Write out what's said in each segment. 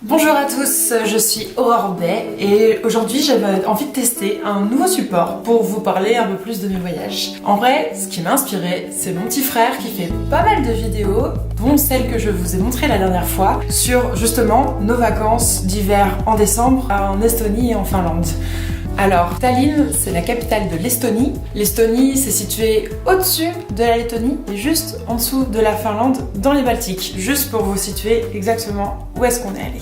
Bonjour à tous, je suis Aurore Bay et aujourd'hui j'avais envie de tester un nouveau support pour vous parler un peu plus de mes voyages. En vrai, ce qui m'a inspiré, c'est mon petit frère qui fait pas mal de vidéos, dont celle que je vous ai montrée la dernière fois, sur justement nos vacances d'hiver en décembre en Estonie et en Finlande. Alors, Tallinn, c'est la capitale de l'Estonie. L'Estonie, c'est situé au-dessus de la Lettonie et juste en dessous de la Finlande, dans les Baltiques. Juste pour vous situer exactement où est-ce qu'on est allé.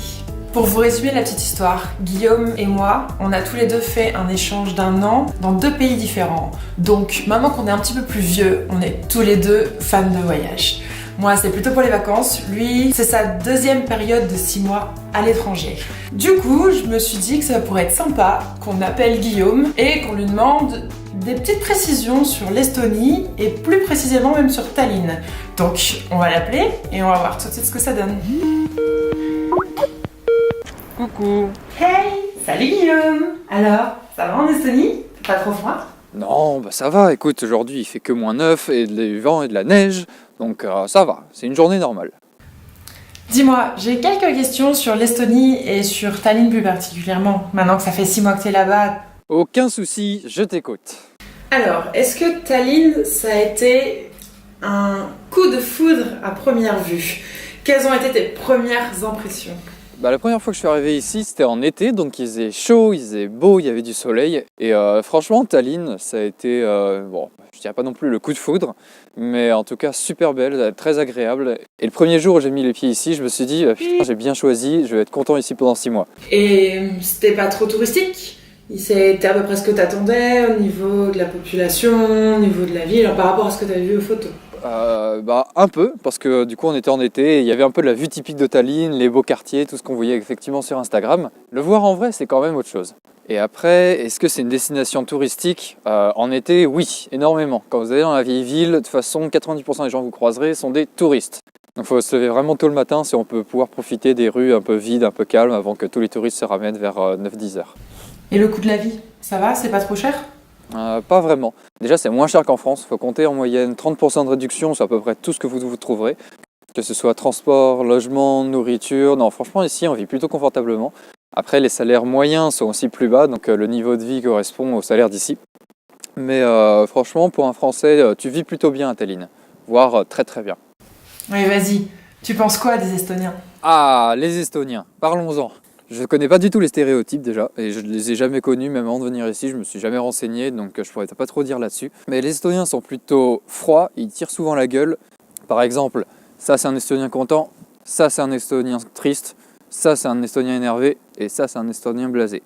Pour vous résumer la petite histoire, Guillaume et moi, on a tous les deux fait un échange d'1 an dans 2 pays différents. Donc, maintenant qu'on est un petit peu plus vieux, on est tous les deux fans de voyage. Moi, c'est plutôt pour les vacances. Lui, c'est sa deuxième période de 6 mois à l'étranger. Du coup, je me suis dit que ça pourrait être sympa qu'on appelle Guillaume et qu'on lui demande des petites précisions sur l'Estonie et plus précisément même sur Tallinn. Donc, on va l'appeler et on va voir tout de suite ce que ça donne. Coucou. Hey, salut Guillaume. Alors, ça va en Estonie? Pas trop froid? Non, bah ça va, écoute, aujourd'hui il fait que -9 et du vent et de la neige, donc ça va, c'est une journée normale. Dis-moi, j'ai quelques questions sur l'Estonie et sur Tallinn plus particulièrement, maintenant que ça fait 6 mois que t'es là-bas. Aucun souci, je t'écoute. Alors, est-ce que Tallinn, ça a été un coup de foudre à première vue? Quelles ont été tes premières impressions? Bah, la première fois que je suis arrivé ici, c'était en été, donc il faisait chaud, il faisait beau, il y avait du soleil. Et franchement, Tallinn, ça a été, bon, je dirais pas non plus le coup de foudre, mais en tout cas super belle, très agréable. Et le premier jour où j'ai mis les pieds ici, je me suis dit, putain, j'ai bien choisi, je vais être content ici pendant 6 mois. Et c'était pas trop touristique? C'était à peu près ce que t'attendais au niveau de la population, au niveau de la ville, par rapport à ce que t'avais vu aux photos? Bah un peu, parce que du coup on était en été et il y avait un peu la vue typique de Tallinn, les beaux quartiers, tout ce qu'on voyait effectivement sur Instagram. Le voir en vrai, c'est quand même autre chose. Et après, est-ce que c'est une destination touristique? En été, oui, énormément. Quand vous allez dans la vieille ville, de toute façon, 90% des gens que vous croiserez sont des touristes. Donc il faut se lever vraiment tôt le matin si on peut pouvoir profiter des rues un peu vides, un peu calmes, avant que tous les touristes se ramènent vers 9-10 heures. Et le coût de la vie, ça va? C'est pas trop cher? Pas vraiment. Déjà, c'est moins cher qu'en France. Il faut compter en moyenne 30% de réduction sur à peu près tout ce que vous trouverez. Que ce soit transport, logement, nourriture. Non, franchement, ici, on vit plutôt confortablement. Après, les salaires moyens sont aussi plus bas, donc le niveau de vie correspond au salaire d'ici. Mais franchement, pour un Français, tu vis plutôt bien à Tallinn. Voire très très bien. Oui, vas-y. Tu penses quoi des Estoniens? Ah, les Estoniens. Parlons-en. Je ne connais pas du tout les stéréotypes déjà, et je ne les ai jamais connus, même avant de venir ici, je me suis jamais renseigné, donc je pourrais pas trop dire là-dessus. Mais les Estoniens sont plutôt froids, ils tirent souvent la gueule. Par exemple, ça c'est un Estonien content, ça c'est un Estonien triste, ça c'est un Estonien énervé, et ça c'est un Estonien blasé.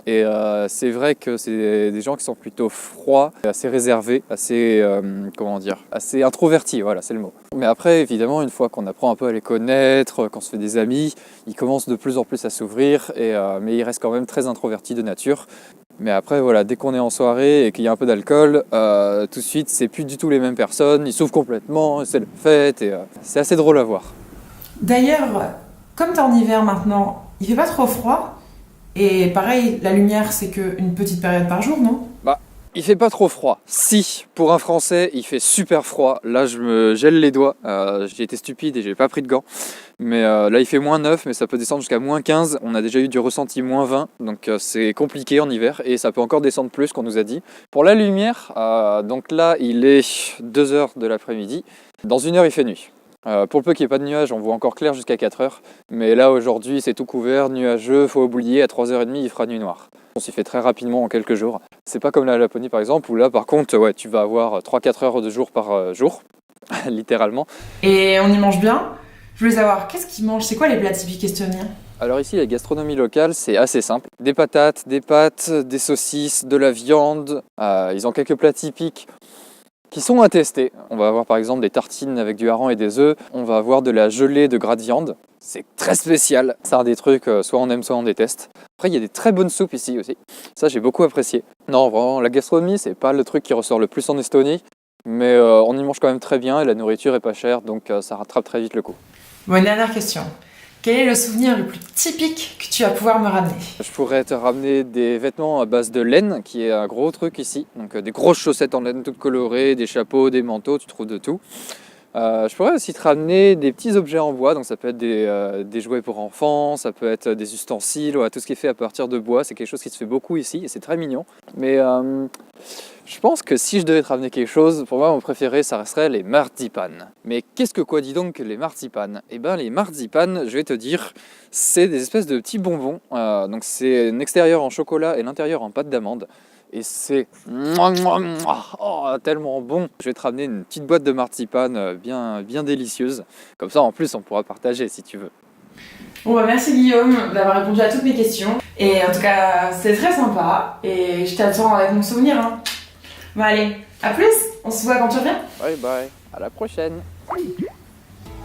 Et c'est vrai que c'est des gens qui sont plutôt froids, assez réservés, assez, assez introvertis, voilà, c'est le mot. Mais après, évidemment, une fois qu'on apprend un peu à les connaître, qu'on se fait des amis, ils commencent de plus en plus à s'ouvrir, mais ils restent quand même très introvertis de nature. Mais après, voilà, dès qu'on est en soirée et qu'il y a un peu d'alcool, tout de suite, c'est plus du tout les mêmes personnes, ils s'ouvrent complètement, c'est la fête, et c'est assez drôle à voir. D'ailleurs, comme t'es en hiver maintenant, il fait pas trop froid? Et pareil, la lumière, c'est qu'une petite période par jour, non? Bah, il fait pas trop froid. Si, pour un Français, il fait super froid. Là, je me gèle les doigts. J'ai été stupide et j'ai pas pris de gants. Mais là, il fait -9, mais ça peut descendre jusqu'à -15. On a déjà eu du ressenti -20, donc c'est compliqué en hiver. Et ça peut encore descendre plus, qu'on nous a dit. Pour la lumière, donc là, il est 2 heures de l'après-midi. Dans 1 heure, il fait nuit. Pour le peu qu'il n'y ait pas de nuages, on voit encore clair jusqu'à 4 heures. Mais là, aujourd'hui, c'est tout couvert, nuageux, faut oublier, à 3h30, il fera nuit noire. On s'y fait très rapidement en quelques jours. C'est pas comme la Laponie, par exemple, où là, par contre, ouais, tu vas avoir 3-4 heures de jour par jour, littéralement. Et on y mange bien? Je voulais savoir, qu'est-ce qu'ils mangent? C'est quoi les plats typiques estoniens? Alors ici, la gastronomie locale, c'est assez simple. Des patates, des pâtes, des saucisses, de la viande. Ils ont quelques plats typiques qui sont à tester. On va avoir par exemple des tartines avec du hareng et des œufs. On va avoir de la gelée de gras de viande. C'est très spécial. C'est un des trucs, soit on aime, soit on déteste. Après, il y a des très bonnes soupes ici aussi. Ça, j'ai beaucoup apprécié. Non, vraiment, la gastronomie, c'est pas le truc qui ressort le plus en Estonie. Mais on y mange quand même très bien et la nourriture est pas chère, donc ça rattrape très vite le coup. Bon, une dernière question. Quel est le souvenir le plus typique que tu vas pouvoir me ramener? Je pourrais te ramener des vêtements à base de laine, qui est un gros truc ici. Donc des grosses chaussettes en laine toutes colorées, des chapeaux, des manteaux, tu trouves de tout. Je pourrais aussi te ramener des petits objets en bois, donc ça peut être des jouets pour enfants, ça peut être des ustensiles, tout ce qui est fait à partir de bois, c'est quelque chose qui se fait beaucoup ici et c'est très mignon. Mais je pense que si je devais te ramener quelque chose, pour moi mon préféré ça resterait les marzipanes. Mais qu'est-ce que quoi dit donc les marzipanes? Eh bien les marzipanes, je vais te dire, c'est des espèces de petits bonbons, donc c'est un extérieur en chocolat et l'intérieur en pâte d'amande. Et c'est tellement bon. Je vais te ramener une petite boîte de marzipan bien délicieuse. Comme ça, en plus, on pourra partager si tu veux. Bon bah merci Guillaume d'avoir répondu à toutes mes questions. Et en tout cas, c'était très sympa. Et je t'attends avec mon souvenir. Hein. Bon allez, à plus. On se voit quand tu reviens. Bye bye. À la prochaine.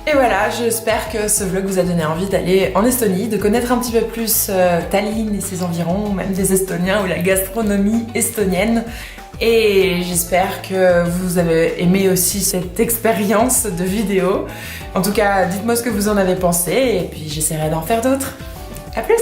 Et voilà, j'espère que ce vlog vous a donné envie d'aller en Estonie, de connaître un petit peu plus Tallinn et ses environs, même des Estoniens ou la gastronomie estonienne. Et j'espère que vous avez aimé aussi cette expérience de vidéo. En tout cas, dites-moi ce que vous en avez pensé et puis j'essaierai d'en faire d'autres. À plus!